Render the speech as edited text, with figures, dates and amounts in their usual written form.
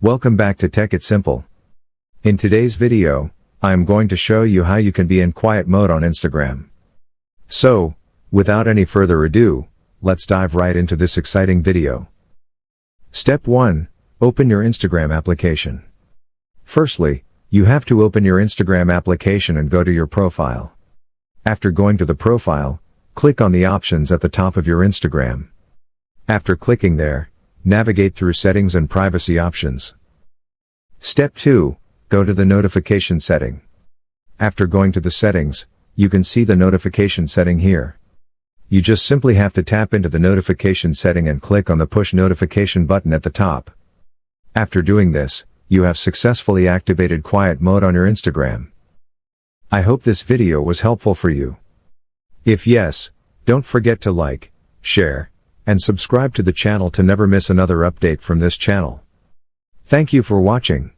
Welcome back to Tech It Simple. In today's video, I am going to show you how you can be in quiet mode on Instagram. So, without any further ado, let's dive right into this exciting video. Step 1. Open your Instagram application. Firstly, you have to open your Instagram application and go to your profile. After going to the profile, click on the options at the top of your Instagram. After clicking there, navigate through settings and privacy options. Step 2. Go to the notification setting. After going to the settings, you can see the notification setting here. You just simply have to tap into the notification setting and click on the push notification button at the top. After doing this, you have successfully activated quiet mode on your Instagram. I hope this video was helpful for you. If yes, don't forget to like, share, and subscribe to the channel to never miss another update from this channel. Thank you for watching.